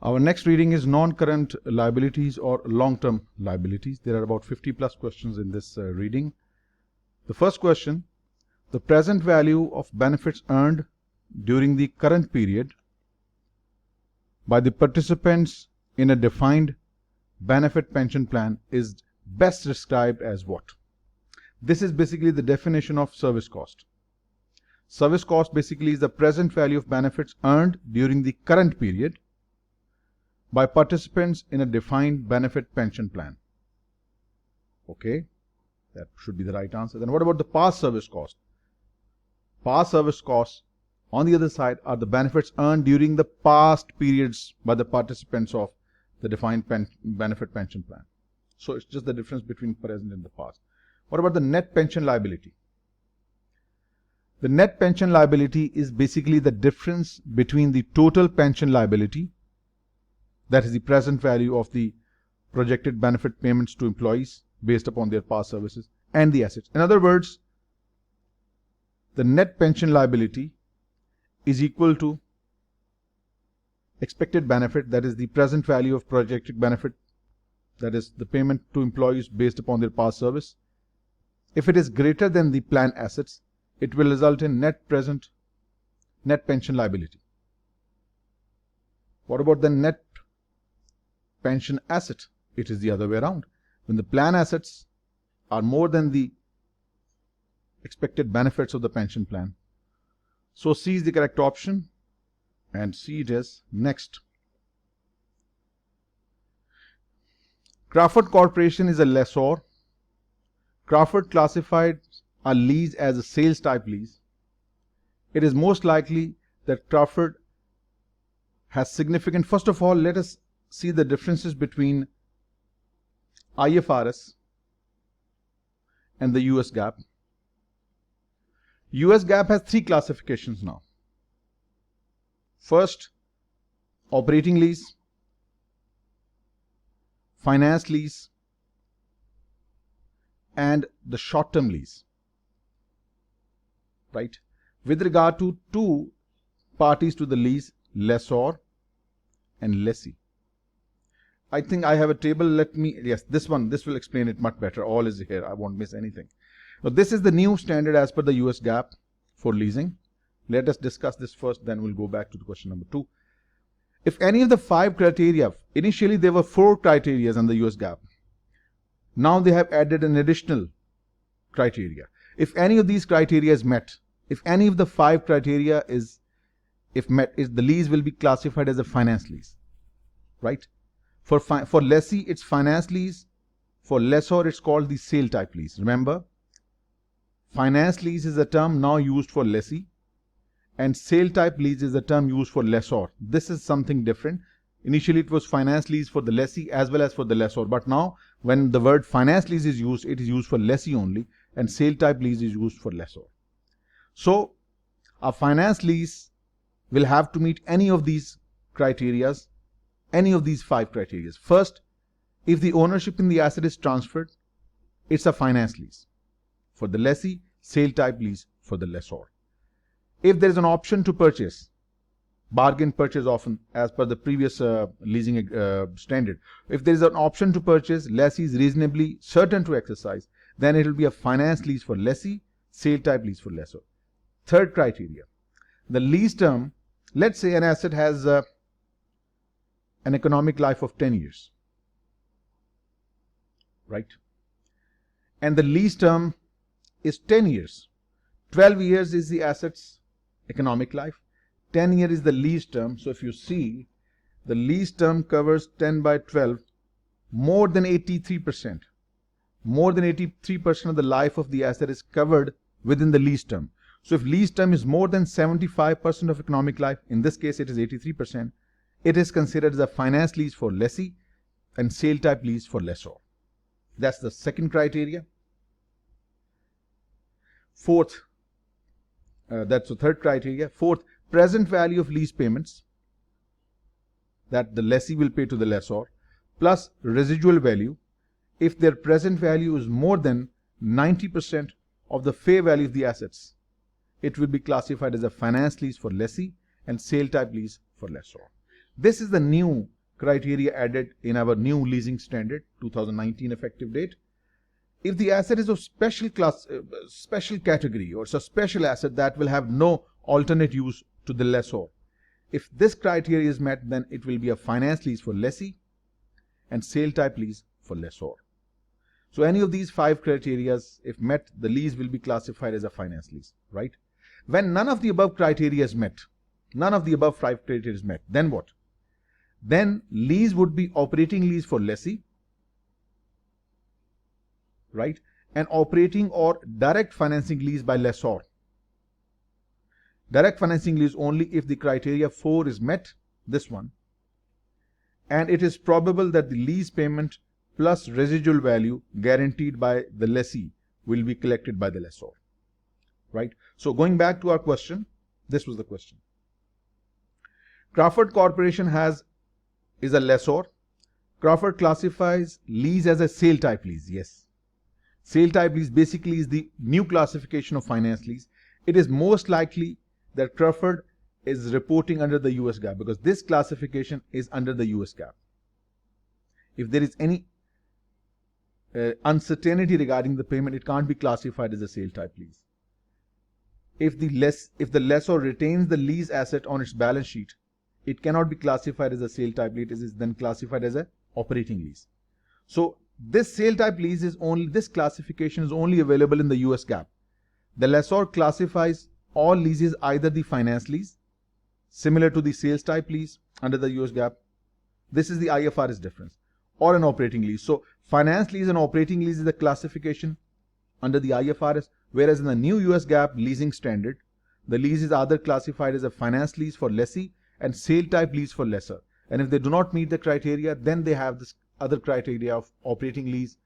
Our next reading is non-current liabilities or long-term liabilities. There are about 50 plus questions in this reading. The first question, the present value of benefits earned during the current period by the participants in a defined benefit pension plan is best described as what? This is basically the definition of service cost. Service cost basically is the present value of benefits earned during the current period by participants in a defined benefit pension plan. Okay, that should be the right answer. Then what about the past service cost? Past service costs, on the other side, are the benefits earned during the past periods by the participants of the defined benefit pension plan. So it's just the difference between present and the past. What about the net pension liability? The net pension liability is basically the difference between the total pension liability, that is the present value of the projected benefit payments to employees based upon their past services, and the assets. In other words, the net pension liability is equal to expected benefit, that is the present value of projected benefit, that is the payment to employees based upon their past service. If it is greater than the plan assets, it will result in net pension liability. What about the net pension asset? It is the other way around. When the plan assets are more than the expected benefits of the pension plan. So C is the correct option, and C it is. Next, Crawford Corporation is a lessor. Crawford classified a lease as a sales type lease. It is most likely that Crawford has significant. First of all, let us see the differences between IFRS and the US GAAP. US GAAP has three classifications now. First, operating lease, finance lease, and the short-term lease. Right? With regard to two parties to the lease, lessor and lessee. I think I have a table. Yes, this will explain it much better. All is here. I won't miss anything. Now, this is the new standard as per the US GAAP for leasing. Let us discuss this first, then we'll go back to the question number 2. If any of the 5 criteria, initially there were 4 criteria in the US GAAP. Now they have added an additional criteria. If any of these criteria is met, if any of the 5 criteria is met, the lease will be classified as a finance lease. Right? For lessee, it's finance lease. For lessor, it's called the sale type lease. Remember, finance lease is a term now used for lessee, and sale type lease is a term used for lessor. This is something different. Initially, it was finance lease for the lessee as well as for the lessor. But now, when the word finance lease is used, it is used for lessee only, and sale type lease is used for lessor. So, a finance lease will have to meet any of these criteria, any of these 5 criteria. First, if the ownership in the asset is transferred, it's a finance lease. For the lessee, sale type lease for the lessor. If there is an option to purchase, bargain purchase often as per the previous leasing standard. If there is an option to purchase, lessee is reasonably certain to exercise, then it will be a finance lease for lessee, sale type lease for lessor. Third criteria, the lease term. Let's say an asset has an economic life of 10 years. Right? And the lease term is 10 years. 12 years is the asset's economic life. 10 years is the lease term. So if you see, the lease term covers 10 by 12, more than 83%. More than 83% of the life of the asset is covered within the lease term. So if lease term is more than 75% of economic life, in this case it is 83%, it is considered as a finance lease for lessee and sale type lease for lessor. That's the second criteria. Fourth, that's the third criteria. Fourth, present value of lease payments that the lessee will pay to the lessor plus residual value. If their present value is more than 90% of the fair value of the assets, it will be classified as a finance lease for lessee and sale type lease for lessor. This is the new criteria added in our new leasing standard 2019 effective date. If the asset is of special class, special category, or a special asset that will have no alternate use to the lessor, if this criteria is met, then it will be a finance lease for lessee and sale type lease for lessor. So any of these 5 criteria, if met, the lease will be classified as a finance lease, right? When none of the above criteria is met, none of the above 5 criteria is met, then what? Then lease would be operating lease for lessee, right? And operating or direct financing lease by lessor. Direct financing lease only if the criteria 4 is met, this one, and it is probable that the lease payment plus residual value guaranteed by the lessee will be collected by the lessor, right? So going back to our question, this was the question. Crawford Corporation is a lessor. Crawford classifies lease as a sale type lease. Yes. Sale type lease basically is the new classification of finance lease. It is most likely that Crawford is reporting under the US GAAP because this classification is under the US GAAP. If there is any uncertainty regarding the payment, it can't be classified as a sale type lease. If the lessor retains the lease asset on its balance sheet, it cannot be classified as a sale type lease. It is then classified as an operating lease. So this sale type lease is only, this classification is only available in the US GAAP. The lessor classifies all leases either the finance lease, similar to the sales type lease under the US GAAP. This is the IFRS difference, or an operating lease. So finance lease and operating lease is the classification under the IFRS, whereas in the new US GAAP leasing standard, the lease is either classified as a finance lease for lessee and sale type lease for lessor. And if they do not meet the criteria, then they have this other criteria of operating lease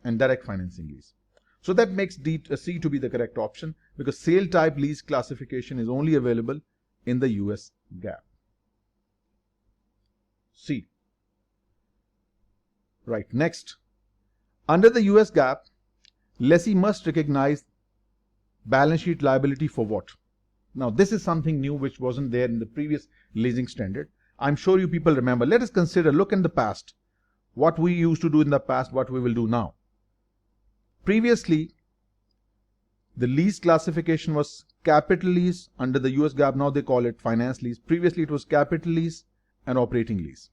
and direct financing lease. So that makes C to be the correct option, because sale type lease classification is only available in the US GAAP. C. Right, next. Under the US GAAP, lessee must recognize balance sheet liability for what? Now, this is something new which wasn't there in the previous leasing standard. I'm sure you people remember. Let us consider, look in the past, what we used to do in the past, what we will do now. Previously, the lease classification was capital lease under the US GAAP. Now they call it finance lease. Previously, it was capital lease and operating lease.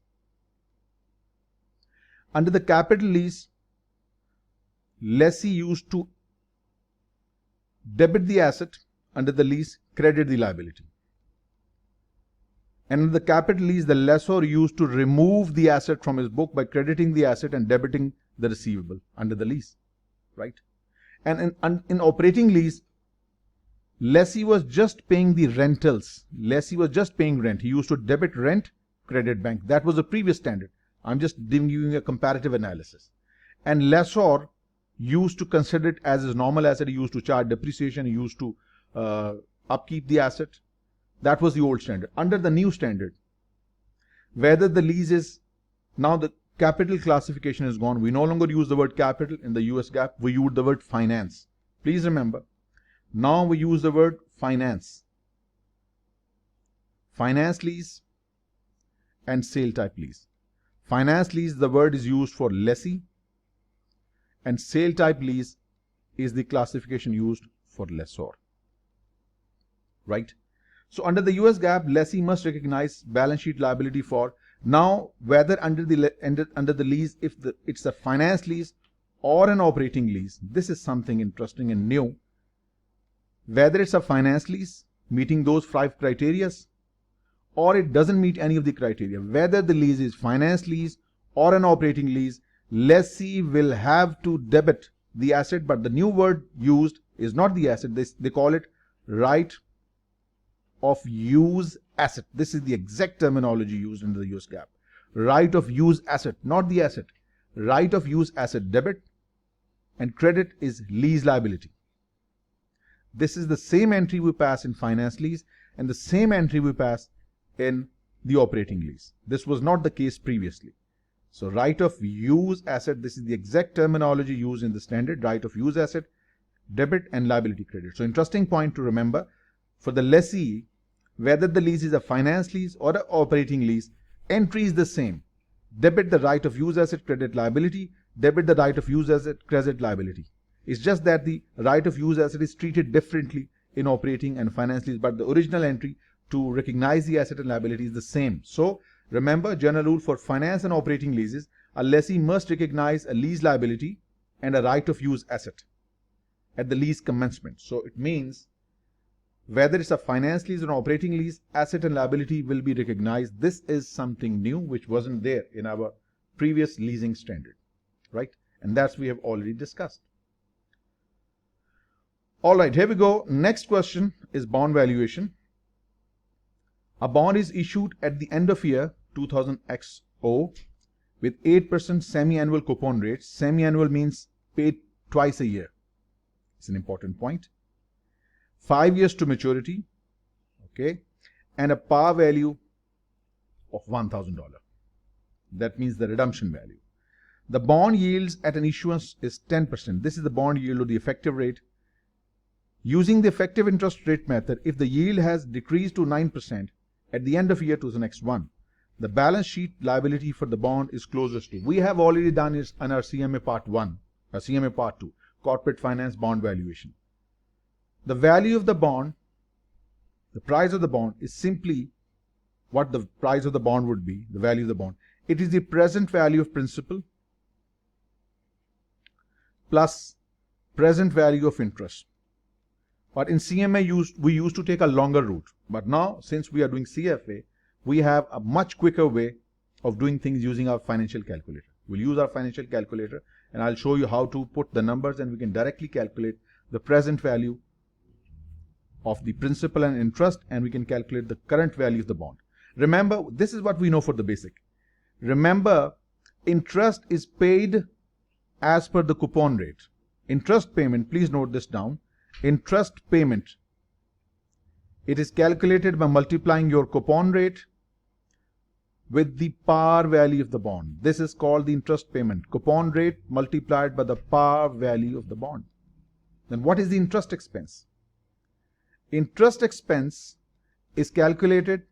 Under the capital lease, lessee used to debit the asset, under the lease, credit the liability. And under the capital lease, the lessor used to remove the asset from his book by crediting the asset and debiting the receivable under the lease, right? And in operating lease, lessee was just paying the rentals. Lessee was just paying rent. He used to debit rent, credit bank. That was the previous standard. I'm just giving you a comparative analysis. And lessor used to consider it as his normal asset. He used to charge depreciation. He used to upkeep the asset. That was the old standard. Under the new standard, whether the lease is, now the capital classification is gone. We no longer use the word capital in the US GAAP. We use the word finance. Please remember, now we use the word finance. Finance lease and sale type lease. Finance lease, the word is used for lessee, and sale type lease is the classification used for lessor, right? So under the US GAAP, lessee must recognize balance sheet liability for, now whether under the lease, if it's a finance lease or an operating lease, this is something interesting and new. Whether it's a finance lease meeting those 5 criteria, or it doesn't meet any of the criteria, whether the lease is finance lease or an operating lease, lessee will have to debit the asset, but the new word used is not the asset. They call it right of use asset. This is the exact terminology used in the US GAAP. Right of use asset, not the asset. Right of use asset debit, and credit is lease liability. This is the same entry we pass in finance lease and the same entry we pass in the operating lease. This was not the case previously. So right of use asset, this is the exact terminology used in the standard. Right of use asset, debit and liability credit. So interesting point to remember, for the lessee, whether the lease is a finance lease or an operating lease, entry is the same. Debit the right of use asset, credit liability. Debit the right of use asset, credit liability. It's just that the right of use asset is treated differently in operating and finance lease, but the original entry to recognize the asset and liability is the same. So remember, general rule for finance and operating leases, a lessee must recognize a lease liability and a right of use asset at the lease commencement. So it means whether it's a finance lease or an operating lease, asset and liability will be recognized. This is something new which wasn't there in our previous leasing standard, right? And that's we have already discussed. All right, here we go. Next question is bond valuation. A bond is issued at the end of year 2000 XO with 8% semi-annual coupon rate. Semi-annual means paid twice a year. It's an important point. 5 years to maturity, okay, and a par value of $1,000. That means the redemption value. The bond yields at an issuance is 10%. This is the bond yield or the effective rate. Using the effective interest rate method, if the yield has decreased to 9% at the end of year 2001, the balance sheet liability for the bond is closest to. We have already done it in our CMA Part 1, or CMA Part 2, Corporate Finance Bond Valuation. The value of the bond, the price of the bond is simply what the price of the bond would be, the value of the bond. It is the present value of principal plus present value of interest. But in CMA, we used to take a longer route. But now, since we are doing CFA, we have a much quicker way of doing things using our financial calculator. We'll use our financial calculator and I'll show you how to put the numbers and we can directly calculate the present value of the principal and interest, and we can calculate the current value of the bond. Remember, this is what we know for the basic. Remember, interest is paid as per the coupon rate. Interest payment, please note this down. Interest payment, it is calculated by multiplying your coupon rate with the par value of the bond. This is called the interest payment. Coupon rate multiplied by the par value of the bond. Then what is the interest expense? Interest expense is calculated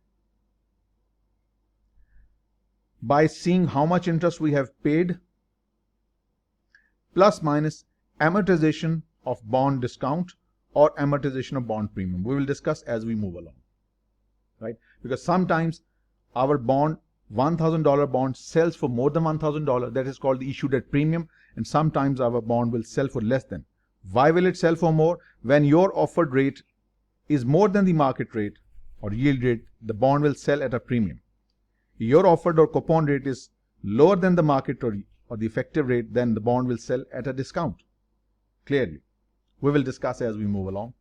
by seeing how much interest we have paid plus minus amortization of bond discount or amortization of bond premium. We will discuss as we move along, right? Because sometimes our bond, $1,000 bond sells for more than $1,000. That is called the issued at premium. And sometimes our bond will sell for less than. Why will it sell for more? When your offered rate is more than the market rate or yield rate, the bond will sell at a premium. Your offered or coupon rate is lower than the market or the effective rate, then the bond will sell at a discount. Clearly. We will discuss as we move along.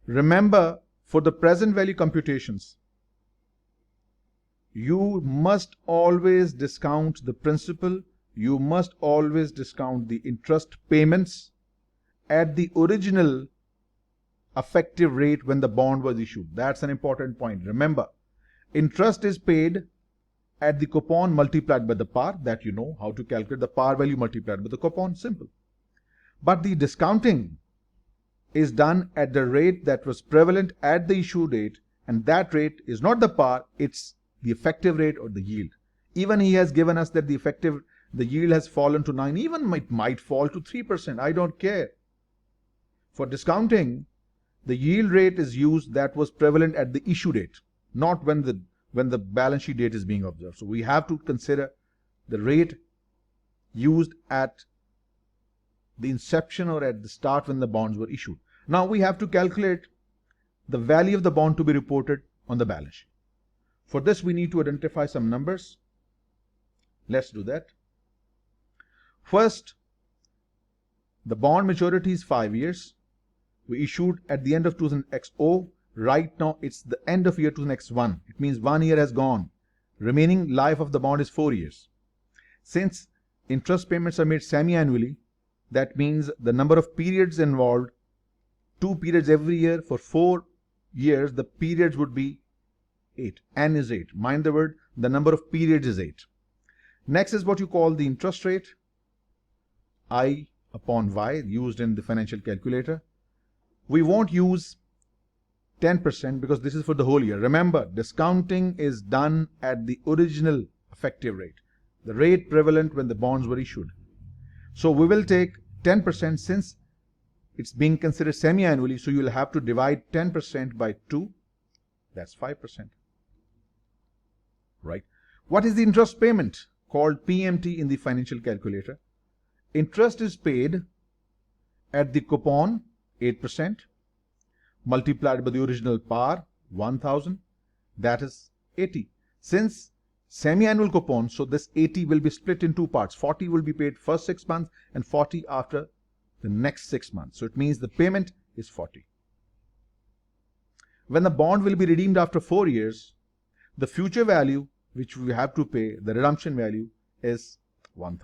Remember, for the present value computations, you must always discount the principal, you must always discount the interest payments at the original effective rate when the bond was issued. That's an important point. Remember, interest is paid at the coupon multiplied by the par, that you know how to calculate the par value multiplied by the coupon, simple. But the discounting is done at the rate that was prevalent at the issue date, and that rate is not the par, it's the effective rate or the yield. Even he has given us that the yield has fallen to 9, even it might fall to 3%, I don't care. For discounting, the yield rate is used that was prevalent at the issue date, not when the balance sheet date is being observed. So we have to consider the rate used at the inception or at the start when the bonds were issued. Now we have to calculate the value of the bond to be reported on the balance sheet. For this we need to identify some numbers. Let's do that. First, the bond maturity is 5 years. We issued at the end of 2000 XO. Right now it's the end of year 2000 X1. It means 1 year has gone. Remaining life of the bond is 4 years. Since interest payments are made semi-annually, that means the number of periods involved, 2 periods every year for 4 years, the periods would be 8. N is 8. Mind the word, the number of periods is 8. Next is what you call the interest rate, I upon Y, used in the financial calculator. We won't use 10% because this is for the whole year. Remember, discounting is done at the original effective rate, the rate prevalent when the bonds were issued. So we will take 10% since it's being considered semi-annually, so you will have to divide 10% by 2, that's 5%. Right? What is the interest payment? Called PMT in the financial calculator. Interest is paid at the coupon 8% multiplied by the original par 1000, that is 80. Since semi-annual coupon, so this 80 will be split in two parts. 40 will be paid first 6 months and 40 after the next 6 months. So it means the payment is 40. When the bond will be redeemed after 4 years, the future value which we have to pay, the redemption value, is $1,000.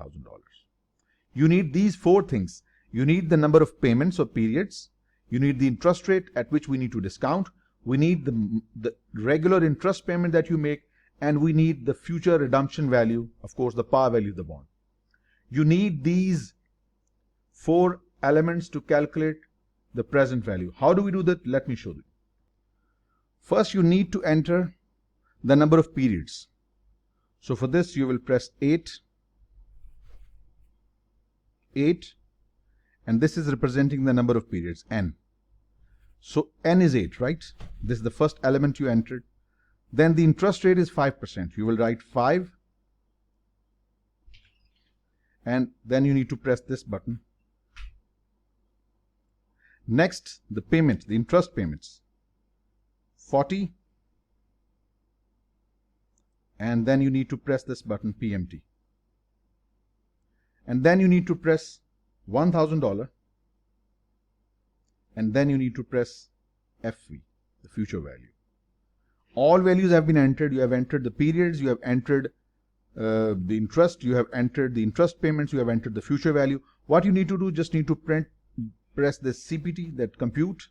You need these 4 things. You need the number of payments or periods. You need the interest rate at which we need to discount. We need the regular interest payment that you make. And we need the future redemption value, of course, the par value of the bond. You need these 4 elements to calculate the present value. How do we do that? Let me show you. First, you need to enter the number of periods. So for this, you will press 8, and this is representing the number of periods, n. So n is 8, right? This is the first element you entered. Then the interest rate is 5%. You will write 5, and then you need to press this button. Next, the payment, the interest payments, 40. And then you need to press this button, PMT. And then you need to press $1,000. And then you need to press FV, the future value. All values have been entered. You have entered the periods, you have entered the interest, you have entered the interest payments, you have entered the future value. What you need to do, just need to press this CPT, that compute.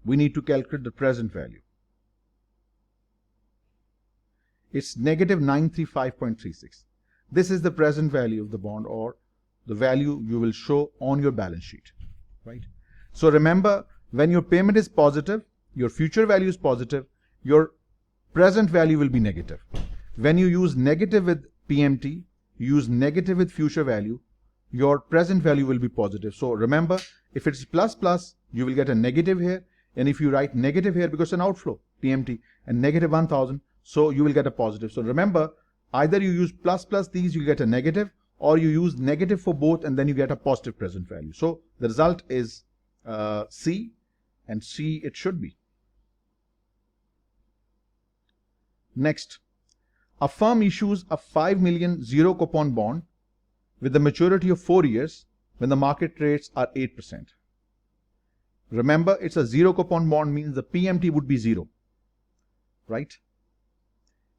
We need to calculate the present value. It's negative 935.36. This is the present value of the bond, or the value you will show on your balance sheet, right? So remember, when your payment is positive, your future value is positive, your present value will be negative. When you use negative with PMT, you use negative with future value, your present value will be positive. So remember, if it's plus plus, you will get a negative here, and if you write negative here, because it's an outflow, PMT, and negative 1000, so you will get a positive. So remember, either you use plus plus these, you get a negative, or you use negative for both, and then you get a positive present value. So the result is C, and C it should be. Next, a firm issues a 5 million zero coupon bond with the maturity of 4 years when the market rates are 8%. Remember, it's a zero coupon bond, means the PMT would be 0, right?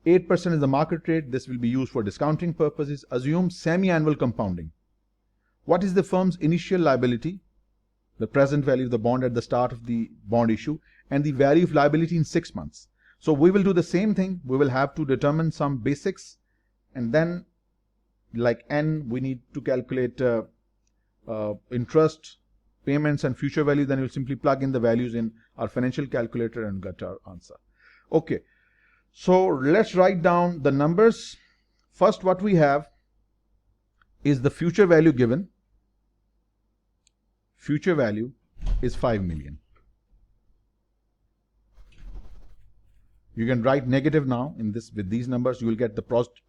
8% is the market rate. This will be used for discounting purposes. Assume semi-annual compounding. What is the firm's initial liability? The present value of the bond at the start of the bond issue, and the value of liability in 6 months. So we will do the same thing. We will have to determine some basics, and then like N, we need to calculate interest, payments, and future value. Then you'll simply plug in the values in our financial calculator and get our answer. Okay. So let's write down the numbers. First, what we have is the future value given. Future value is 5 million. You can write negative now in this. With these numbers, you will get the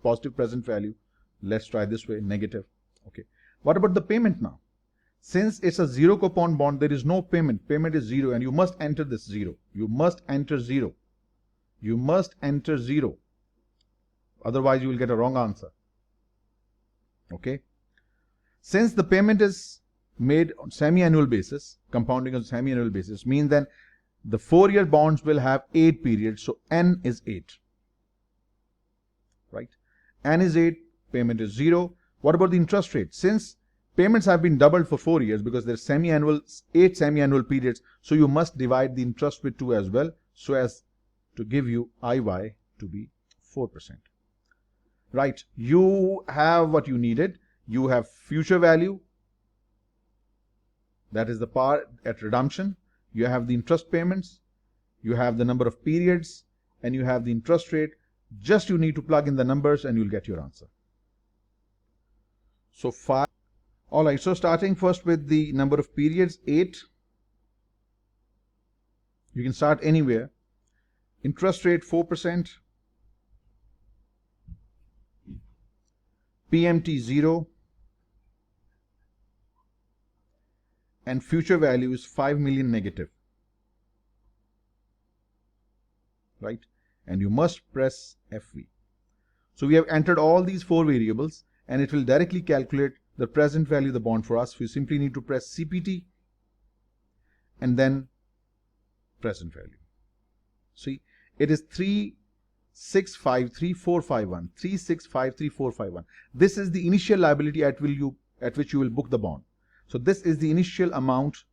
positive present value. Let's try this way, negative. Okay. What about the payment now? Since it's a zero coupon bond, there is no payment. Payment is 0, and you must enter this 0. You must enter 0. You must enter 0. Otherwise, you will get a wrong answer. Okay. Since the payment is made on semi-annual basis, compounding on semi-annual basis, means then the 4-year bonds will have 8 periods. So N is 8. Right. N is 8. Payment is 0. What about the interest rate? Since payments have been doubled for 4 years, because there's semi-annual, 8 semi-annual periods, so you must divide the interest with 2 as well, so as to give you IY to be 4%. Right. You have what you needed. You have future value, that is the par at redemption. You have the interest payments, you have the number of periods, and you have the interest rate. Just you need to plug in the numbers and you'll get your answer. So 5. All right, so starting first with the number of periods, 8. You can start anywhere. Interest rate 4%. PMT 0. And future value is 5 million negative. Right? And you must press FV. So we have entered all these 4 variables and it will directly calculate the present value of the bond for us. We simply need to press CPT and then present value. See, it is 3653451. 3653451. This is the initial liability at which you will book the bond. So this is the initial amount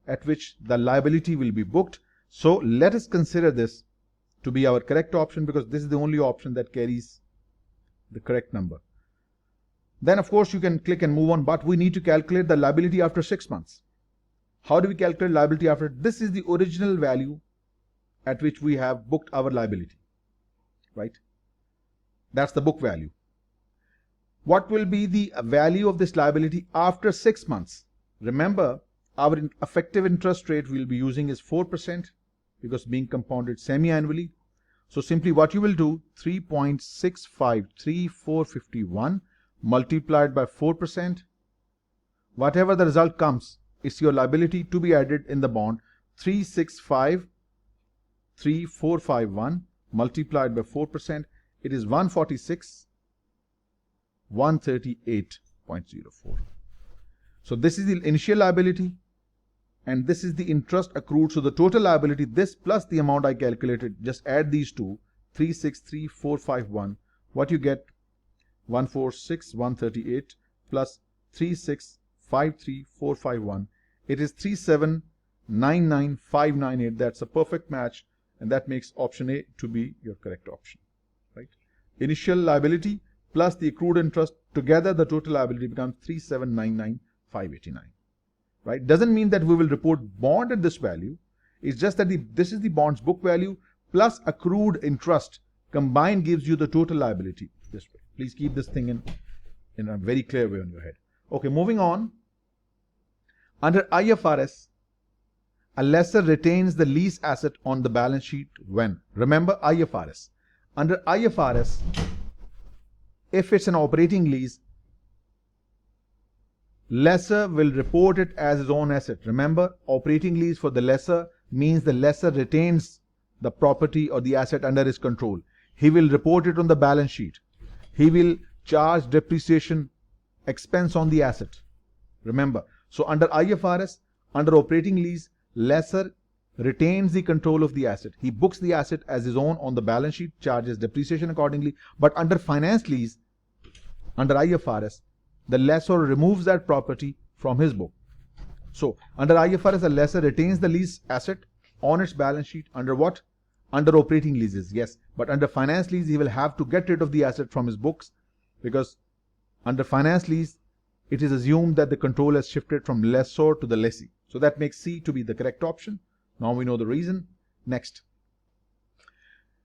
at which the liability will be booked. So let us consider this to be our correct option, because this is the only option that carries the correct number. Then of course you can click and move on, but we need to calculate the liability after 6 months. How do we calculate liability after? This is the original value at which we have booked our liability, right? That's the book value. What will be the value of this liability after 6 months? Remember, our effective interest rate we'll be using is 4%, because being compounded semi-annually. So simply what you will do, 3.653451 multiplied by 4%. Whatever the result comes, it's your liability to be added in the bond. 3653451 multiplied by 4%. It is 146,138.04. So this is the initial liability and this is the interest accrued. So the total liability, this plus the amount I calculated, just add these two, 363,451. What you get? 146,138 plus 365,3,451. It is 379,9,598. That's a perfect match, and that makes option A to be your correct option. Right? Initial liability plus the accrued interest, together the total liability becomes 379,9,589. Right? Doesn't mean that we will report bond at this value. It's just that this is the bond's book value plus accrued interest combined gives you the total liability this way. Please keep this thing in a very clear way on your head. Okay, moving on. Under IFRS, a lessor retains the lease asset on the balance sheet when? Remember IFRS. Under IFRS, if it's an operating lease, lessor will report it as his own asset. Remember, operating lease for the lessor means the lessor retains the property or the asset under his control. He will report it on the balance sheet. He will charge depreciation expense on the asset. Remember, so under IFRS, under operating lease, lessor retains the control of the asset. He books the asset as his own on the balance sheet, charges depreciation accordingly. But under finance lease, under IFRS, the lessor removes that property from his book. So under IFRS, the lessor retains the lease asset on its balance sheet. Under what? Under operating leases, yes. But under finance lease, he will have to get rid of the asset from his books, because under finance lease, it is assumed that the control has shifted from lessor to the lessee. So that makes C to be the correct option. Now we know the reason. Next.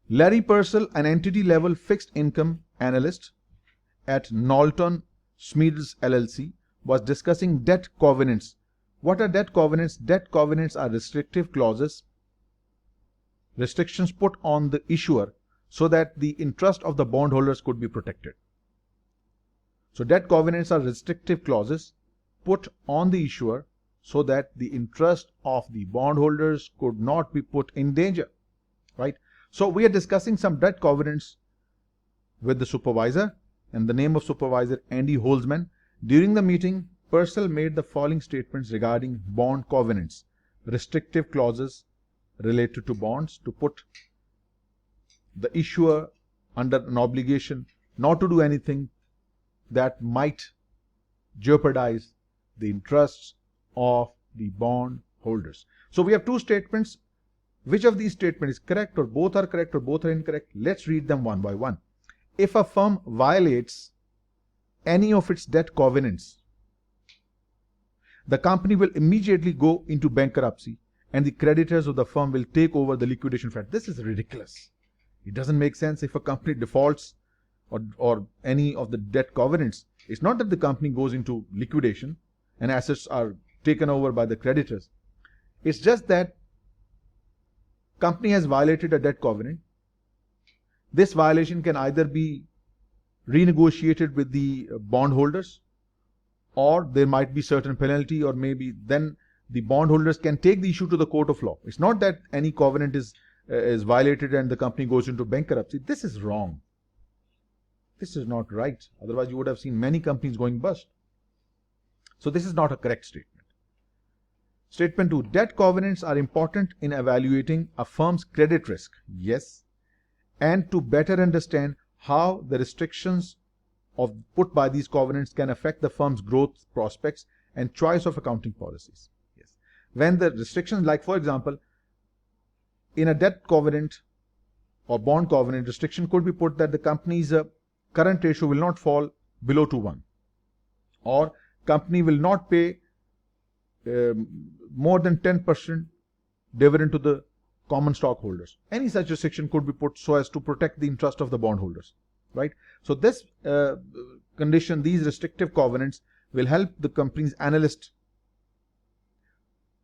Larry Purcell, an entity level fixed income analyst at Knowlton Smiths LLC, was discussing debt covenants. What are debt covenants? Debt covenants are restrictive clauses, restrictions put on the issuer so that the interest of the bondholders could be protected. So debt covenants are restrictive clauses put on the issuer so that the interest of the bondholders could not be put in danger. Right? So we are discussing some debt covenants with the supervisor, and the name of supervisor Andy Holzman. During the meeting, Purcell made the following statements regarding bond covenants, restrictive clauses related to bonds, to put the issuer under an obligation not to do anything that might jeopardize the interests of the bond holders. So we have two statements. Which of these statements is correct, or both are correct, or both are incorrect? Let's read them one by one. If a firm violates any of its debt covenants, the company will immediately go into bankruptcy and the creditors of the firm will take over the liquidation fund. This is ridiculous. It doesn't make sense. If a company defaults or any of the debt covenants, it's not that the company goes into liquidation and assets are taken over by the creditors. It's just that company has violated a debt covenant. This violation can either be renegotiated with the bondholders, or there might be certain penalty, or maybe then the bondholders can take the issue to the court of law. It's not that any covenant is violated and the company goes into bankruptcy. This is wrong. This is not right. Otherwise, you would have seen many companies going bust. So this is not a correct statement. Statement 2. Debt covenants are important in evaluating a firm's credit risk. Yes. And to better understand how the restrictions put by these covenants can affect the firm's growth prospects and choice of accounting policies. Yes. When the restrictions, like for example, in a debt covenant or bond covenant, restriction could be put that the company's current ratio will not fall below 2:1, or company will not pay more than 10% dividend to the common stockholders. Any such restriction could be put so as to protect the interest of the bondholders, right? So this condition, these restrictive covenants will help the company's analyst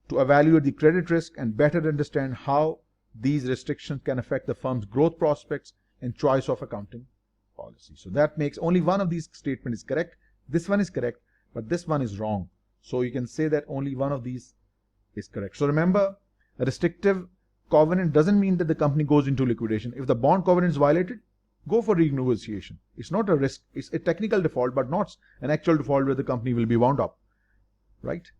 to evaluate the credit risk and better understand how these restrictions can affect the firm's growth prospects and choice of accounting policy. So that makes only one of these statements is correct. This one is correct, but this one is wrong. So you can say that only one of these is correct. So remember, a restrictive covenant doesn't mean that the company goes into liquidation. If the bond covenant is violated, go for renegotiation. It's not a risk. It's a technical default, but not an actual default where the company will be wound up, right?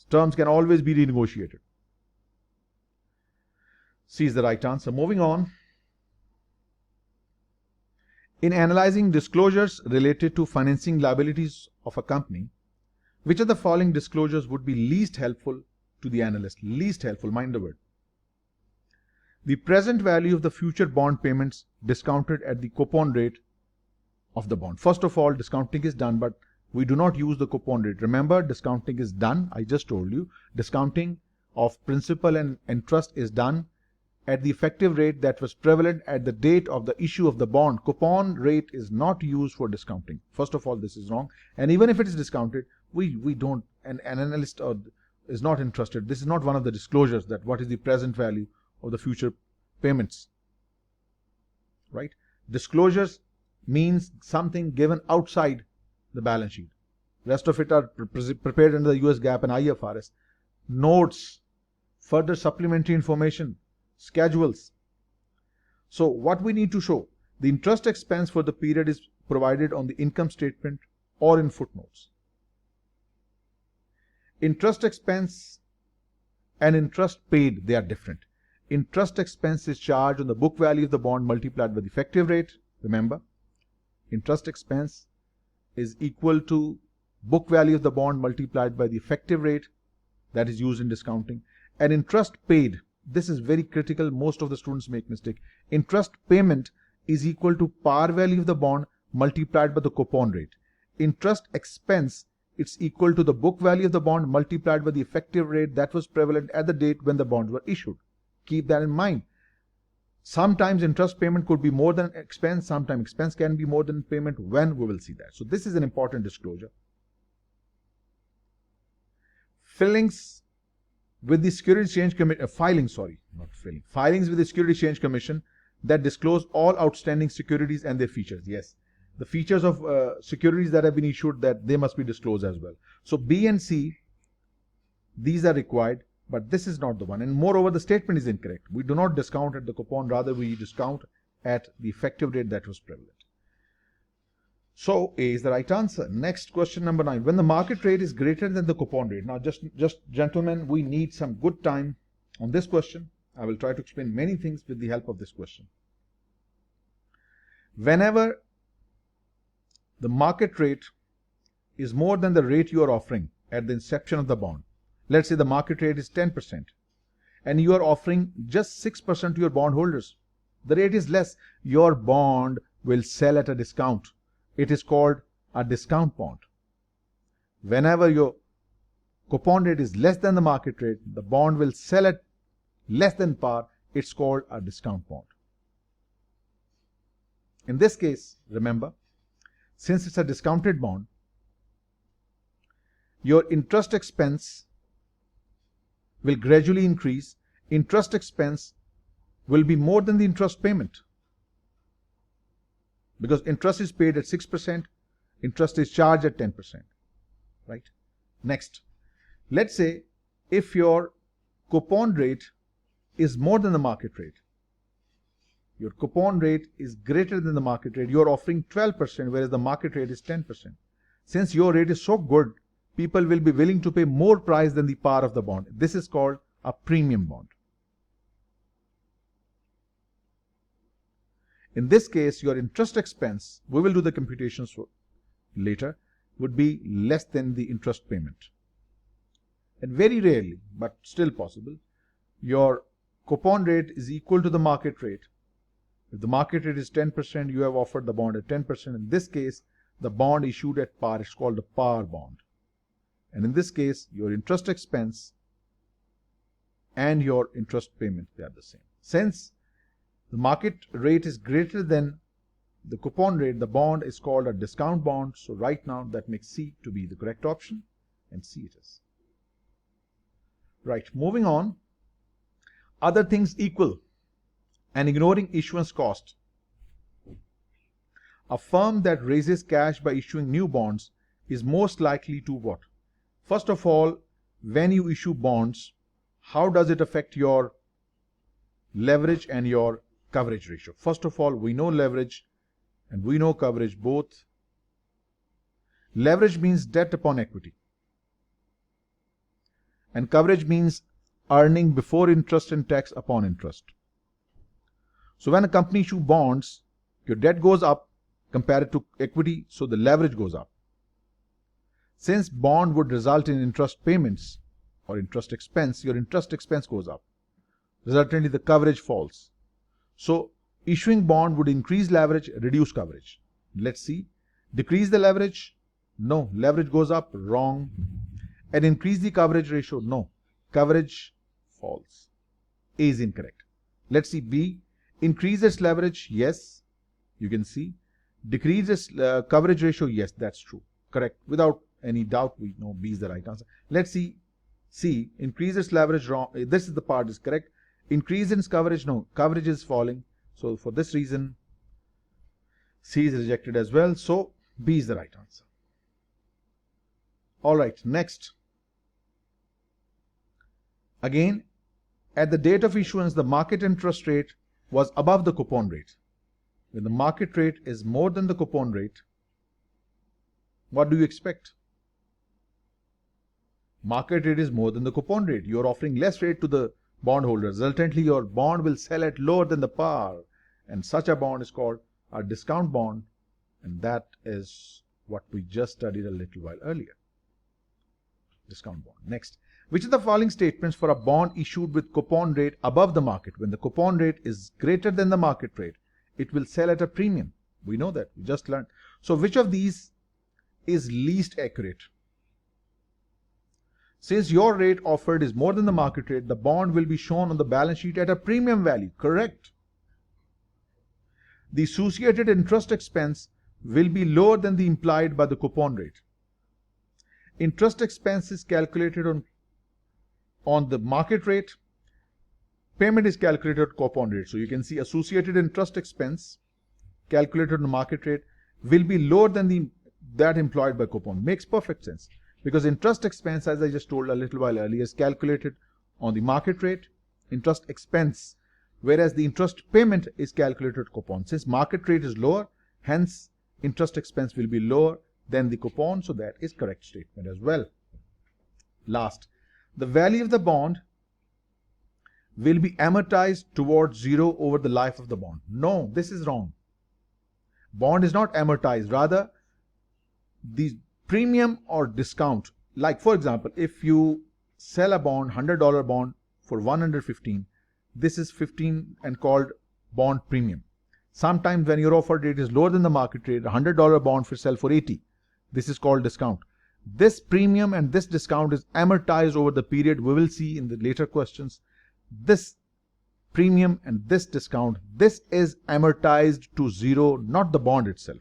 Terms can always be renegotiated. C is the right answer. Moving on. In analyzing disclosures related to financing liabilities of a company, which of the following disclosures would be least helpful to the analyst? Least helpful, mind the word. The present value of the future bond payments discounted at the coupon rate of the bond. First of all, discounting is done, but we do not use the coupon rate. Remember, discounting is done. I just told you. Discounting of principal and interest is done at the effective rate that was prevalent at the date of the issue of the bond. Coupon rate is not used for discounting. First of all, this is wrong. And even if it is discounted, we don't, an analyst is not interested. This is not one of the disclosures that what is the present value of the future payments, right? Disclosures means something given outside the balance sheet. Rest of it are prepared under the US GAAP and IFRS. Notes, further supplementary information, schedules. So what we need to show, the interest expense for the period is provided on the income statement or in footnotes. Interest expense and interest paid, they are different. Interest expense is charged on the book value of the bond multiplied by the effective rate. Remember, interest expense is equal to book value of the bond multiplied by the effective rate that is used in discounting. And interest paid, this is very critical. Most of the students make mistake. Interest payment is equal to par value of the bond multiplied by the coupon rate. Interest expense, it's equal to the book value of the bond multiplied by the effective rate that was prevalent at the date when the bonds were issued. Keep that in mind. Sometimes interest payment could be more than expense. Sometimes expense can be more than payment. When? We will see that. So this is an important disclosure. Filings with the Securities Exchange Commission, filings with the Securities Exchange Commission that disclose all outstanding securities and their features. Yes, the features of securities that have been issued, that they must be disclosed as well. So B and C, these are required, but this is not the one. And moreover, the statement is incorrect. We do not discount at the coupon, rather we discount at the effective rate that was prevalent. So A is the right answer. Next, question number 9. When the market rate is greater than the coupon rate. Now just gentlemen, we need some good time on this question. I will try to explain many things with the help of this question. Whenever the market rate is more than the rate you are offering at the inception of the bond, let's say the market rate is 10% and you are offering just 6% to your bondholders, the rate is less, your bond will sell at a discount. It is called a discount bond. Whenever your coupon rate is less than the market rate, the bond will sell at less than par. It's called a discount bond. In this case, remember, since it's a discounted bond, your interest expense will gradually increase. Interest expense will be more than the interest payment, because interest is paid at 6%, interest is charged at 10%, right? Next, let's say if your coupon rate is more than the market rate, your coupon rate is greater than the market rate, you're offering 12%, whereas the market rate is 10%. Since your rate is so good, people will be willing to pay more price than the par of the bond. This is called a premium bond. In this case, your interest expense, we will do the computations later, would be less than the interest payment. And very rarely, but still possible, your coupon rate is equal to the market rate. If the market rate is 10%, you have offered the bond at 10%. In this case, the bond issued at par is called a par bond. And in this case, your interest expense and your interest payment, they are the same. Since the market rate is greater than the coupon rate, the bond is called a discount bond. So right now that makes C to be the correct option, and C it is. Right, moving on. Other things equal and ignoring issuance cost. A firm that raises cash by issuing new bonds is most likely to what? First of all, when you issue bonds, how does it affect your leverage and your coverage ratio? First of all, we know leverage and we know coverage both. Leverage means debt upon equity, and coverage means earning before interest and tax upon interest. So when a company issues bonds, your debt goes up compared to equity, so the leverage goes up. Since bond would result in interest payments or interest expense, your interest expense goes up. Resultantly, the coverage falls. So issuing bond would increase leverage, reduce coverage. Let's see. Decrease the leverage? No. Leverage goes up? Wrong. And increase the coverage ratio? No. Coverage falls. A is incorrect. Let's see B. Increases leverage? Yes. You can see. Decreases coverage ratio? Yes, that's true. Correct. Without any doubt, we know B is the right answer. Let's see C. Increases leverage? Wrong. This is the part is correct. Increases coverage? No. Coverage is falling. So for this reason, C is rejected as well. So B is the right answer. Alright, next. Again, at the date of issuance, the market interest rate was above the coupon rate. When the market rate is more than the coupon rate, what do you expect? Market rate is more than the coupon rate. You are offering less rate to the bondholder. Resultantly, your bond will sell at lower than the par. And such a bond is called a discount bond. And that is what we just studied a little while earlier. Discount bond. Next. Which of the following statements for a bond issued with coupon rate above the market? When the coupon rate is greater than the market rate, it will sell at a premium. We know that. We just learned. So which of these is least accurate? Since your rate offered is more than the market rate, the bond will be shown on the balance sheet at a premium value. Correct. The associated interest expense will be lower than the implied by the coupon rate. Interest expense is calculated on the market rate. Payment is calculated at coupon rate. So you can see associated interest expense calculated on the market rate will be lower than that employed by coupon. Makes perfect sense. Because interest expense, as I just told a little while earlier, is calculated on the market rate, interest expense, whereas the interest payment is calculated at coupon. Since market rate is lower, hence interest expense will be lower than the coupon, so that is correct statement as well. Last, the value of the bond will be amortized towards zero over the life of the bond. No, this is wrong. Bond is not amortized, rather the premium or discount, like for example, if you sell a bond, $100 bond for $115, this is 15 and called bond premium. Sometimes when your offer rate is lower than the market rate, $100 bond for sell for $80, this is called discount. This premium and this discount is amortized over the period. We will see in the later questions. This premium and this discount, this is amortized to zero, not the bond itself.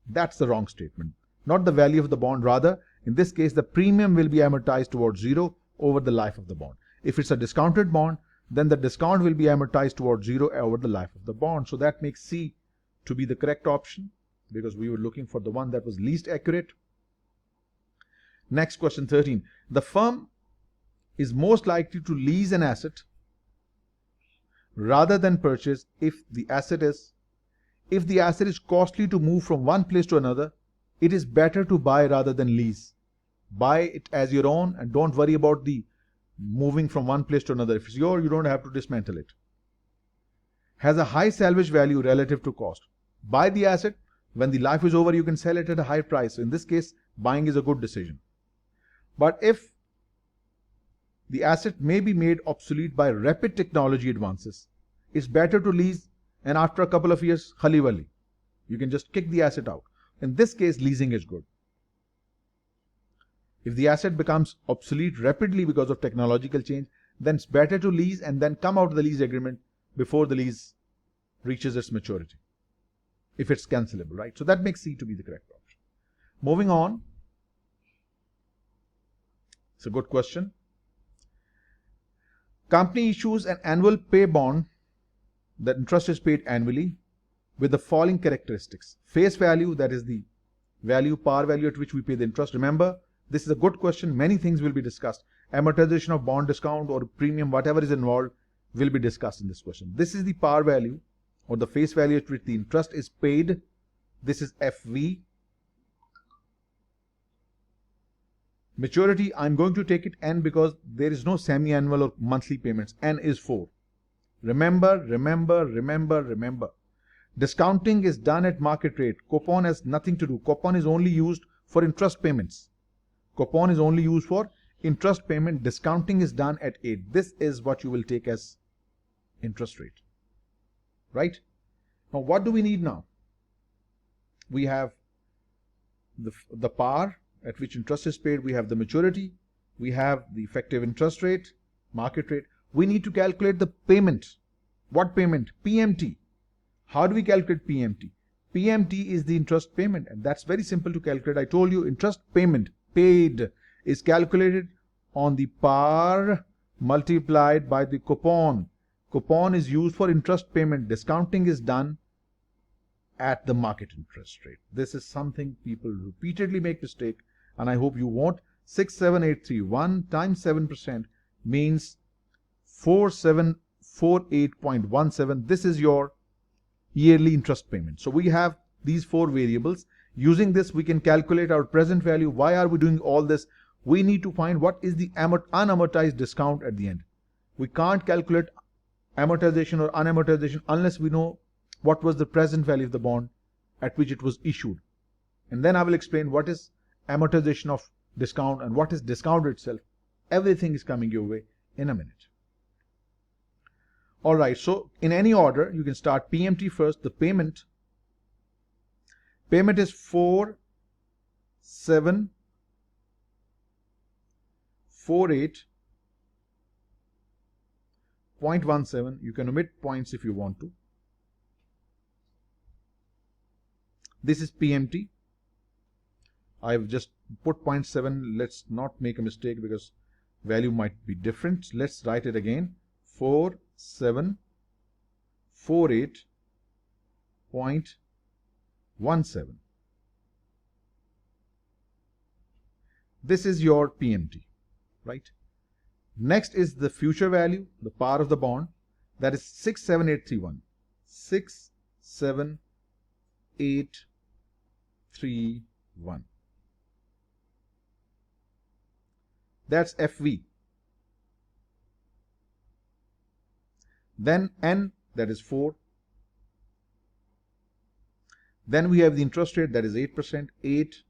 That's the wrong statement. Not the value of the bond, rather, in this case, the premium will be amortized towards zero over the life of the bond. If it's a discounted bond, then the discount will be amortized towards zero over the life of the bond. So that makes C to be the correct option, because we were looking for the one that was least accurate. Next, question 13. The firm is most likely to lease an asset rather than purchase if the asset is costly to move from one place to another. It is better to buy rather than lease. Buy it as your own and don't worry about the moving from one place to another. If it's yours, you don't have to dismantle it. Has a high salvage value relative to cost. Buy the asset. When the life is over, you can sell it at a high price. So in this case, buying is a good decision. But if the asset may be made obsolete by rapid technology advances, it's better to lease, and after a couple of years, khali wali, you can just kick the asset out. In this case, leasing is good. If the asset becomes obsolete rapidly because of technological change, then it's better to lease and then come out of the lease agreement before the lease reaches its maturity, if it's cancelable, right? So that makes C to be the correct option. Moving on. It's a good question. Company issues an annual pay bond. The interest is paid annually with the following characteristics. Face value, that is the value, par value at which we pay the interest. Remember, this is a good question. Many things will be discussed. Amortization of bond, discount or premium, whatever is involved, will be discussed in this question. This is the par value or the face value at which the interest is paid. This is FV. Maturity, I'm going to take it N because there is no semi-annual or monthly payments. N is 4. Remember. Discounting is done at market rate. Coupon has nothing to do. Coupon is only used for interest payments. Coupon is only used for interest payment. Discounting is done at 8. This is what you will take as interest rate. Right? Now, what do we need now? We have the par at which interest is paid. We have the maturity. We have the effective interest rate, market rate. We need to calculate the payment. What payment? PMT. How do we calculate PMT? PMT is the interest payment, and that's very simple to calculate. I told you interest payment paid is calculated on the par multiplied by the coupon. Coupon is used for interest payment. Discounting is done at the market interest rate. This is something people repeatedly make mistake, and I hope you won't. 67831 times 7% means 4748.17. This is your yearly interest payment. So we have these 4 variables. Using this, we can calculate our present value. Why are we doing all this? We need to find what is the unamortized discount at the end. We can't calculate amortization or unamortization unless we know what was the present value of the bond at which it was issued. And then I will explain what is amortization of discount and what is discount itself. Everything is coming your way in a minute. Alright, so in any order, you can start PMT first. The payment is 4748.17. You can omit points if you want to. This is PMT. I've just put 0.7. Let's not make a mistake because value might be different. Let's write it again. 4748.17. This is your PMT, right? Next is the future value, the par of the bond. That is 67831. 67831. That's FV. Then N, that is 4. Then we have the interest rate, that is 8%. 8.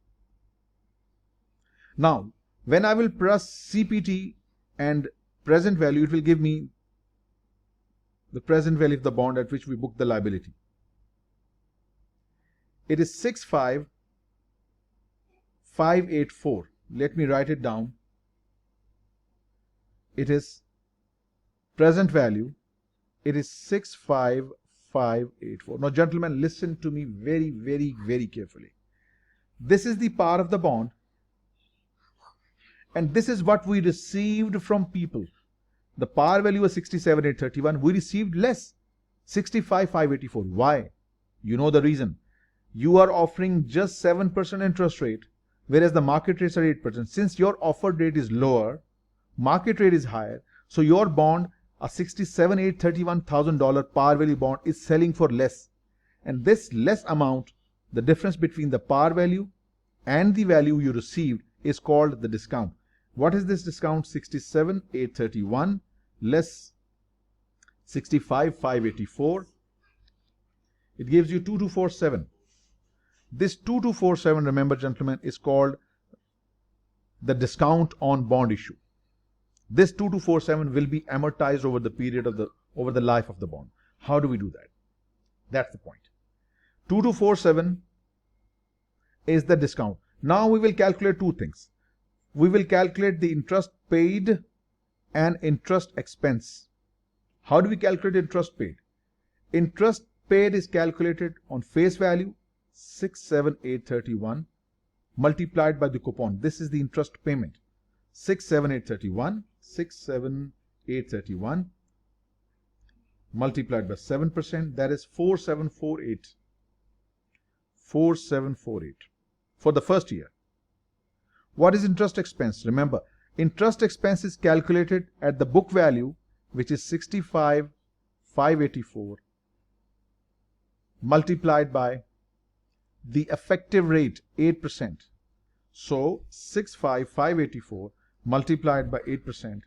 Now, when I will press CPT and present value, it will give me the present value of the bond at which we book the liability. It is 65584. let me write it down. It is present value. It is 65584. Now, gentlemen, listen to me very, very, very carefully. This is the par of the bond, and this is what we received from people. The par value was 67,831. We received less, 65,584. Why? You know the reason. You are offering just 7% interest rate, whereas the market rates are 8%. Since your offered rate is lower, market rate is higher, so your bond, a $67,831,000 par value bond, is selling for less. And this less amount, the difference between the par value and the value you received, is called the discount. What is this discount? 67,831 less 65,584. It gives you 2247. This 2247, remember gentlemen, is called the discount on bond issue. This 2247 will be amortized over the period of over the life of the bond. How do we do that? That's the point. 2247 is the discount. Now we will calculate two things. We will calculate the interest paid and interest expense. How do we calculate interest paid? Interest paid is calculated on face value 67,831 multiplied by the coupon. This is the interest payment. 67,831 multiplied by 7%, that is 4748. 4748 for the first year. What is interest expense? Remember, interest expense is calculated at the book value, which is 65,584 multiplied by the effective rate 8%. So 65,584 multiplied by 8%,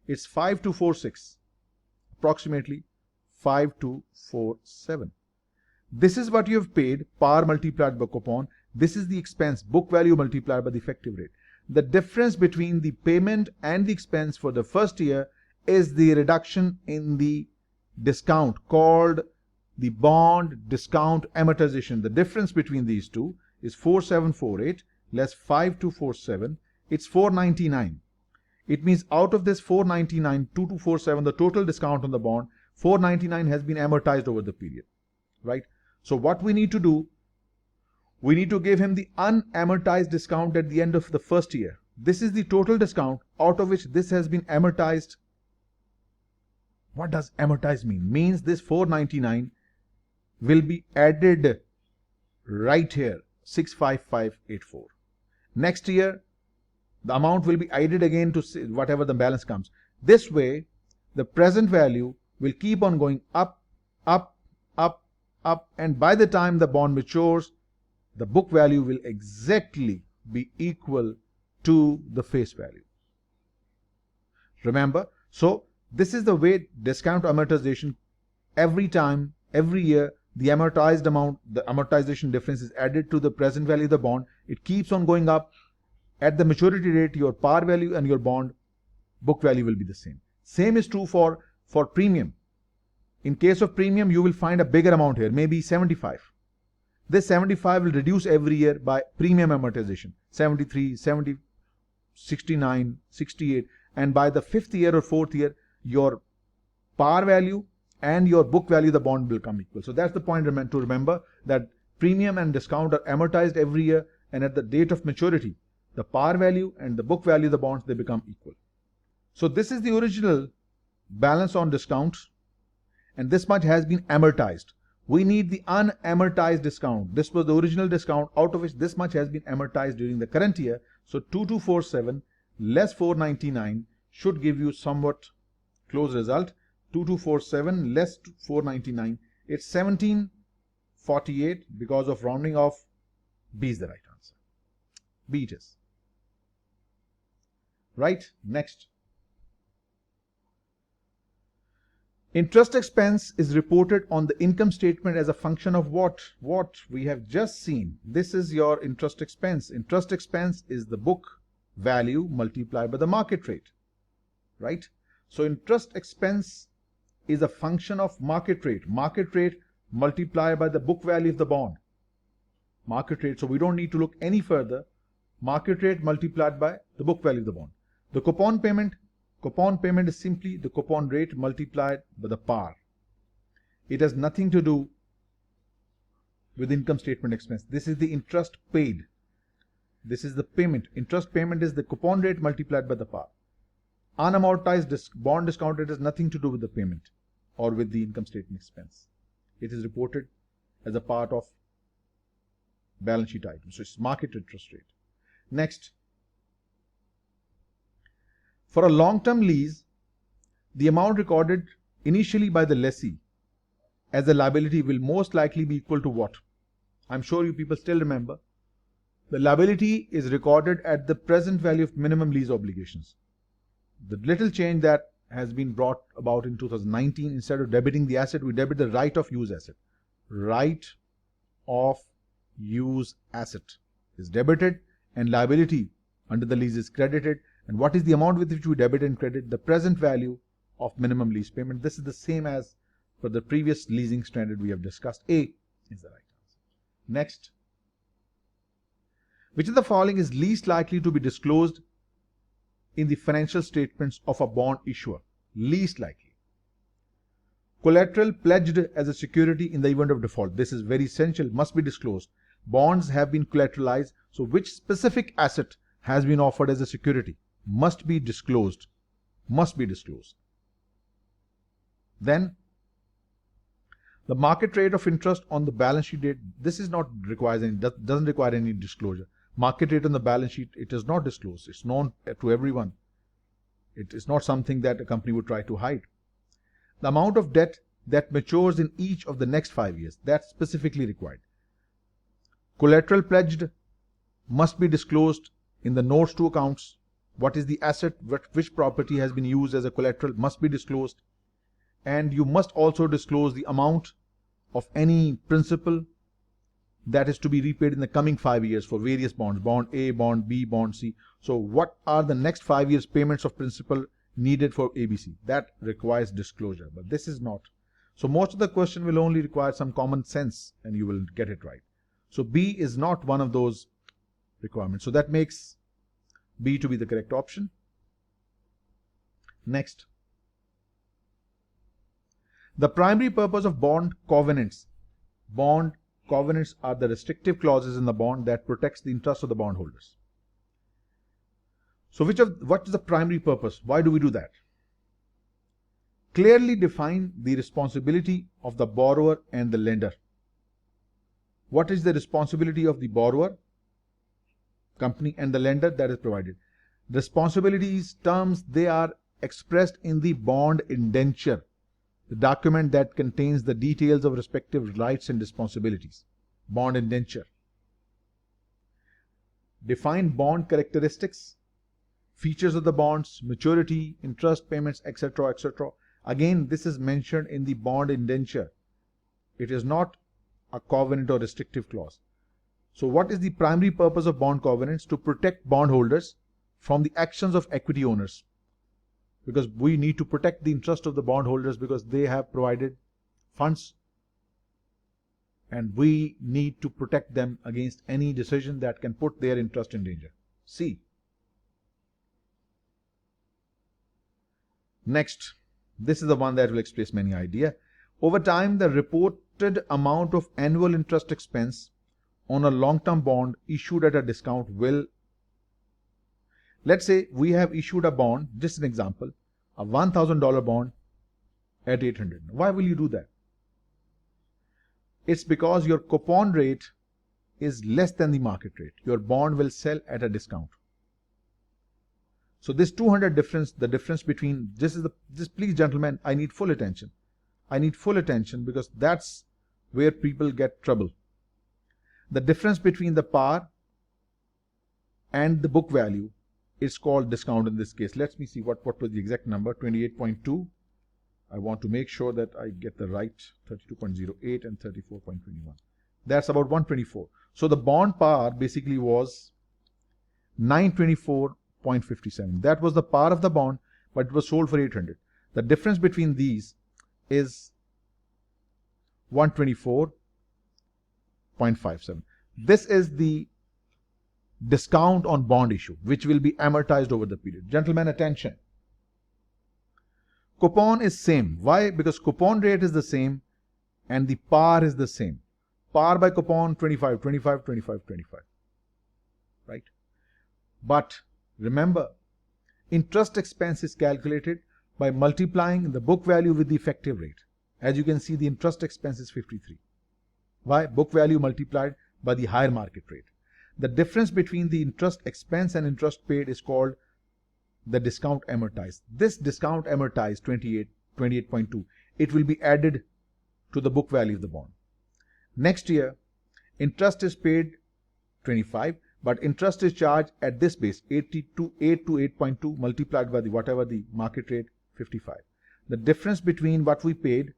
it's 5246, approximately 5247. This is what you have paid, par multiplied by coupon. This is the expense, book value multiplied by the effective rate. The difference between the payment and the expense for the first year is the reduction in the discount, called the bond discount amortization. The difference between these two is 4748 less 5247. It's 499. It means out of this 499, 2247, the total discount on the bond, 499 has been amortized over the period, right? So what we need to do, we need to give him the unamortized discount at the end of the first year. This is the total discount out of which this has been amortized. What does amortize mean? Means this 499 will be added right here, 65584. Next year, the amount will be added again to whatever the balance comes. This way, the present value will keep on going up, up, up, up, and by the time the bond matures, the book value will exactly be equal to the face value. Remember, so this is the way discount amortization, every time, every year, the amortized amount, the amortization difference is added to the present value of the bond. It keeps on going up. At the maturity date, your par value and your bond book value will be the same. Same is true for premium. In case of premium, you will find a bigger amount here, maybe 75. This 75 will reduce every year by premium amortization, 73, 70, 69, 68, and by the fifth year or fourth year, your par value and your book value, the bond, will come equal. So that's the point to remember, that premium and discount are amortized every year, and at the date of maturity, the par value and the book value of the bonds, they become equal. So this is the original balance on discount, and this much has been amortized. We need the unamortized discount. This was the original discount, out of which this much has been amortized during the current year. So 2247 less 499 should give you somewhat close result. 2247 less 499, it's 1748. Because of rounding off, B is the right answer. B it is. Right, next. Interest expense is reported on the income statement as a function of what? What we have just seen. This is your interest expense. Interest expense is the book value multiplied by the market rate, right? So interest expense is a function of market rate. Market rate multiplied by the book value of the bond. Market rate. So we don't need to look any further. Market rate multiplied by the book value of the bond. The coupon payment is simply the coupon rate multiplied by the par. It has nothing to do with income statement expense. This is the interest paid. This is the payment. Interest payment is the coupon rate multiplied by the par. Unamortized bond discount rate has nothing to do with the payment or with the income statement expense. It is reported as a part of balance sheet item. So it's market interest rate. Next, for a long-term lease, the amount recorded initially by the lessee as a liability will most likely be equal to what? I'm sure you people still remember. The liability is recorded at the present value of minimum lease obligations. The little change that has been brought about in 2019, instead of debiting the asset, we debit the right of use asset. Right of use asset is debited and liability under the lease is credited. And what is the amount with which we debit and credit? The present value of minimum lease payment. This is the same as for the previous leasing standard we have discussed. A is the right answer. Next, which of the following is least likely to be disclosed in the financial statements of a bond issuer? Least likely. Collateral pledged as a security in the event of default. This is very essential, must be disclosed. Bonds have been collateralized, so which specific asset has been offered as a security? Must be disclosed. Must be disclosed. Then, the market rate of interest on the balance sheet date. This is not requires any, doesn't require any disclosure. Market rate on the balance sheet, it is not disclosed. It's known to everyone. It is not something that a company would try to hide. The amount of debt that matures in each of the next 5 years, that's specifically required. Collateral pledged must be disclosed in the notes to accounts. What is the asset, which property has been used as a collateral must be disclosed. And you must also disclose the amount of any principal that is to be repaid in the coming 5 years for various bonds. Bond A, Bond B, Bond C. So what are the next 5 years payments of principal needed for ABC? That requires disclosure, but this is not. So most of the question will only require some common sense and you will get it right. So B is not one of those requirements. So that makes B to be the correct option. Next. The primary purpose of bond covenants. Bond covenants are the restrictive clauses in the bond that protects the interest of the bondholders. So what is the primary purpose? Why do we do that? Clearly define the responsibility of the borrower and the lender. What is the responsibility of the borrower, company, and the lender? That is provided. Responsibilities terms, they are expressed in the bond indenture, the document that contains the details of respective rights and responsibilities. Bond indenture. Define bond characteristics, features of the bonds, maturity, interest payments, etc., etc. Again, this is mentioned in the bond indenture. It is not a covenant or restrictive clause. So what is the primary purpose of bond covenants? To protect bondholders from the actions of equity owners. Because we need to protect the interest of the bondholders because they have provided funds and we need to protect them against any decision that can put their interest in danger. C. Next, this is the one that will express many ideas. Over time, the reported amount of annual interest expense on a long-term bond issued at a discount will, let's say we have issued a bond, just an example, a $1,000 bond at 800. Why will you do that? It's because your coupon rate is less than the market rate. Your bond will sell at a discount. So this 200 difference, the difference between, this please gentlemen, I need full attention. I need full attention because that's where people get trouble. The difference between the par and the book value is called discount in this case. Let me see what was the exact number, 28.2. I want to make sure that I get the right 32.08 and 34.21. That's about 124. So the bond par basically was 924.57. That was the par of the bond, but it was sold for 800. The difference between these is 124.57. This is the discount on bond issue, which will be amortized over the period. Gentlemen, attention. Coupon is same. Why? Because coupon rate is the same and the par is the same. Par by coupon 25, 25, 25, 25. Right? But remember, interest expense is calculated by multiplying the book value with the effective rate. As you can see, the interest expense is 53. Why? Book value multiplied by the higher market rate. The difference between the interest expense and interest paid is called the discount amortized. This discount amortized 28.2. It will be added to the book value of the bond. Next year, interest is paid 25, but interest is charged at this base 8 to 8.2 multiplied by the whatever the market rate 55. The difference between what we paid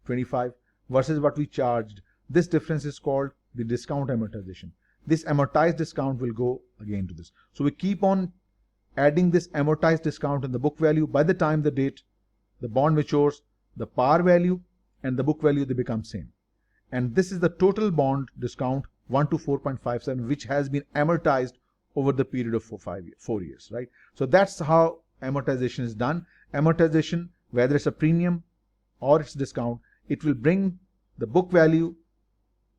25 versus what we charged, this difference is called the discount amortization. This amortized discount will go again to this. So we keep on adding this amortized discount in the book value. By the time the date the bond matures, the par value and the book value, they become same. And this is the total bond discount 1 to 4.57, which has been amortized over the period of 4 years, right? So that's how amortization is done. Amortization, whether it's a premium or it's discount, it will bring the book value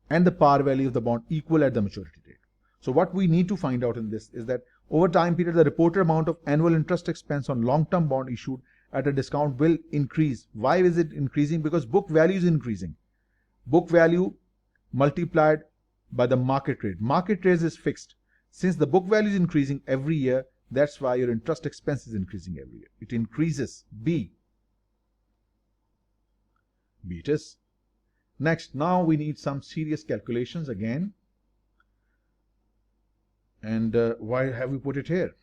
and the par value of the bond equal at the maturity date. So what we need to find out in this is that over time period, the reported amount of annual interest expense on long-term bond issued at a discount will increase. Why is it increasing? Because book value is increasing. Book value multiplied by the market rate. Market rate is fixed. Since the book value is increasing every year, that's why your interest expense is increasing every year. It increases. B it is. Next, now we need some serious calculations again. And why have we put it here?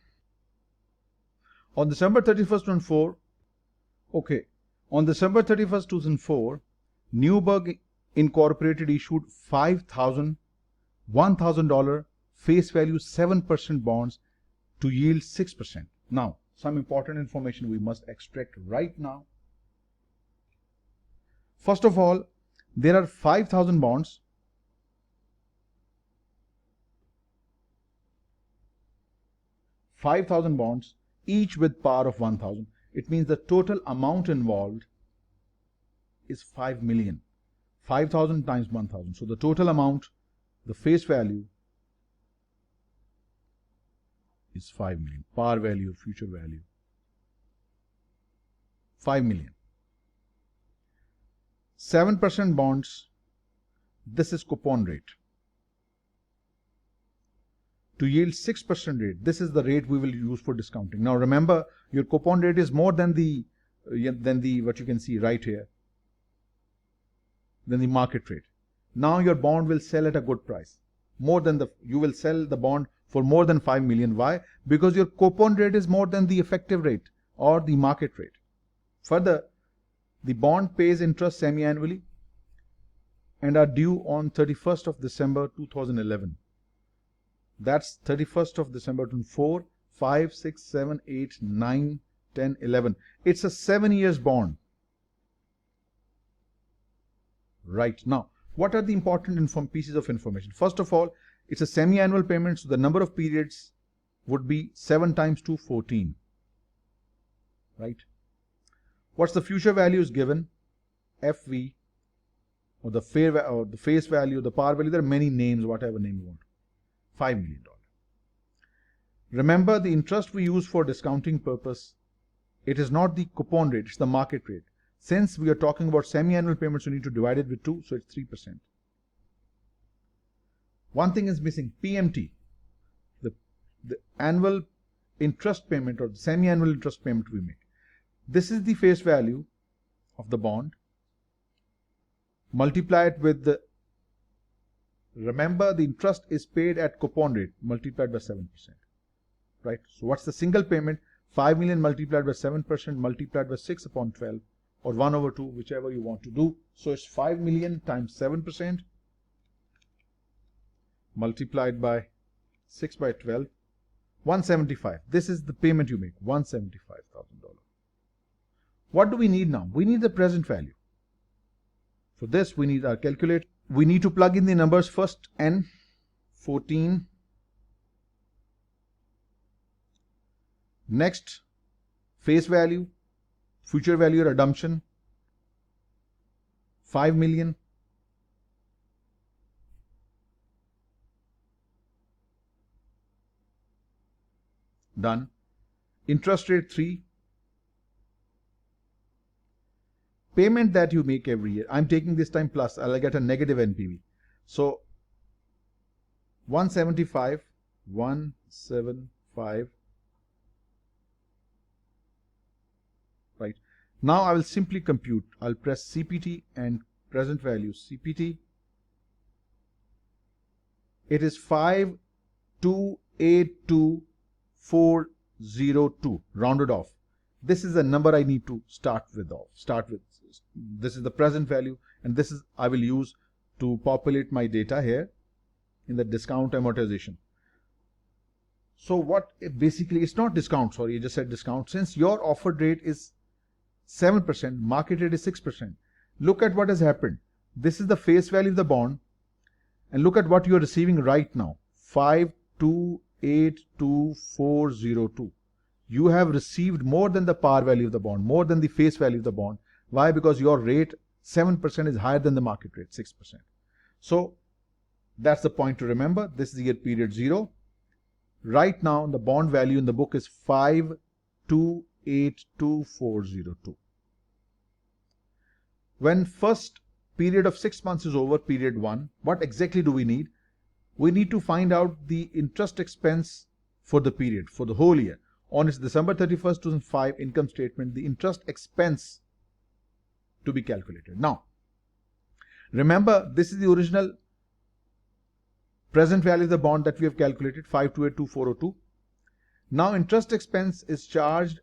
On December 31st, 2004, on December 31st, 2004, Newburgh Incorporated issued $1,000 face value 7% bonds to yield 6%. Now, some important information we must extract right now. First of all, there are 5,000 bonds. Each with par of 1,000. It means the total amount involved is 5 million. 5,000 times 1,000. So the total amount, the face value is 5 million. Par value, future value, 5 million. 7% bonds, this is coupon rate. To yield 6% rate, this is the rate we will use for discounting. Now remember, your coupon rate is more than the what you can see right here, than the market rate. Now your bond will sell at a good price. You will sell the bond for more than 5 million. Why? Because your coupon rate is more than the effective rate or the market rate. Further, the bond pays interest semi-annually and are due on 31st of December 2011. That's 31st of December 2004, 5, 6, 7, 8, 9, 10, 11. It's a 7 years bond. Right. Now, what are the important pieces of information? First of all, it's a semi-annual payment, so the number of periods would be 7 times 2, 14. Right. What's the future value is given? FV, or the face value, the par value. There are many names, whatever name you want. $5 million. Remember, the interest we use for discounting purpose, it is not the coupon rate, it's the market rate. Since we are talking about semi-annual payments, we need to divide it with 2, so it's 3%. One thing is missing, PMT, the annual interest payment or the semi-annual interest payment we make. This is the face value of the bond. Multiply it with the, remember the interest is paid at coupon rate multiplied by 7%. Right? So what's the single payment? 5 million multiplied by 7% multiplied by 6 upon 12 or 1 over 2, whichever you want to do. So it's 5 million times 7% multiplied by 6 by 12, 175. This is the payment you make, $175,000. What do we need now? We need the present value. For this, we need our calculator. We need to plug in the numbers first. N, 14, Next, face value, future value redemption, 5 million. Done. Interest rate 3. Payment that you make every year. I'm taking this time plus. I'll get a negative NPV. So 175, 175. Right. Now I will simply compute. I'll press CPT and present value CPT. It is 5282402 rounded off. This is the number I need to start with. This is the present value, and this is I will use to populate my data here in the discount amortization. So what basically, it's not discount, sorry, I just said discount. Since your offered rate is 7%, market rate is 6%. Look at what has happened. This is the face value of the bond, and look at what you are receiving right now, 5282402. You have received more than the par value of the bond, more than the face value of the bond. Why? Because your rate 7% is higher than the market rate, 6%. So that's the point to remember. This is year period 0. Right now the bond value in the book is 5282402. When first period of 6 months is over, period 1, what exactly do we need? We need to find out the interest expense for the period, for the whole year. On its December 31st, 2005 income statement, the interest expense to be calculated. Now, remember, this is the original present value of the bond that we have calculated, 5282402. Now, interest expense is charged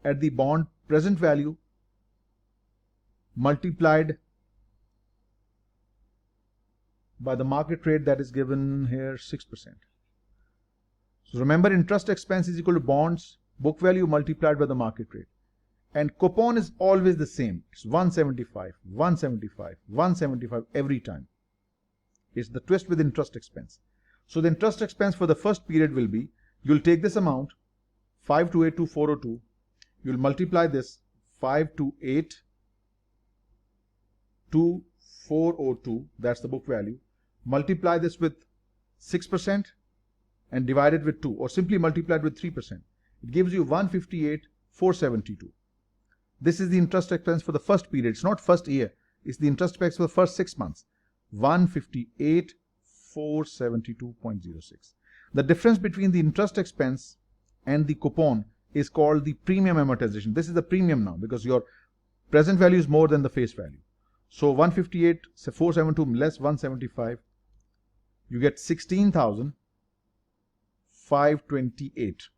at the bond present value multiplied by the market rate that is given here, 6%. So remember, interest expense is equal to bonds book value multiplied by the market rate. And coupon is always the same. It's 175, 175, 175 every time. It's the twist with interest expense. So the interest expense for the first period will be, you'll take this amount, 5282402, you'll multiply this 5282402, that's the book value, multiply this with 6% and divide it with 2, or simply multiply it with 3%. It gives you 158,472. This is the interest expense for the first period. It's not first year. It's the interest expense for the first 6 months. 158,472.06. The difference between the interest expense and the coupon is called the premium amortization. This is the premium now because your present value is more than the face value. So 158,472 less 175, you get 16,528.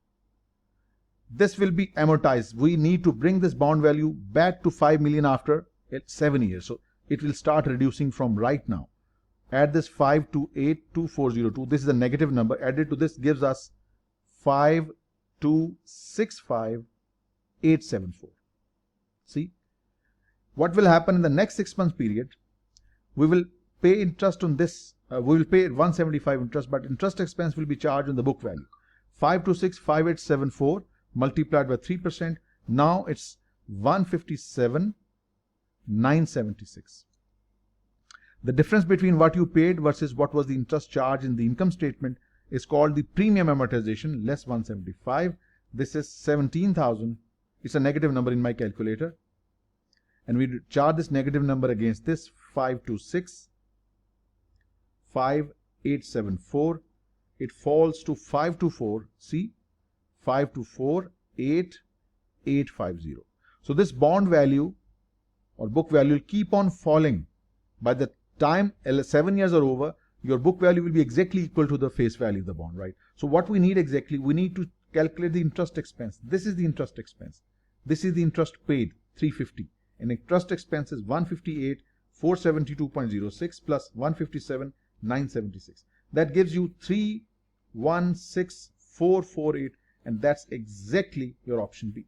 This will be amortized. We need to bring this bond value back to 5 million after 7 years. So it will start reducing from right now. Add this 5282402. This is a negative number. Added to this gives us 5265874. See? What will happen in the next 6 months period? We will pay interest on this. We will pay 175 interest, but interest expense will be charged on the book value. 5265874 multiplied by 3%. Now it's 157,976. The difference between what you paid versus what was the interest charge in the income statement is called the premium amortization, less 175. This is 17,000. It's a negative number in my calculator. And we charge this negative number against this, 526,5874. It falls to 524, see, 524,8850. So this bond value or book value will keep on falling. By the time 7 years are over, your book value will be exactly equal to the face value of the bond, right? So what we need exactly, we need to calculate the interest expense. This is the interest expense. This is the interest paid, 350. And interest expense is 158,472.06 plus 157,976. That gives you 316,448, and that's exactly your option B.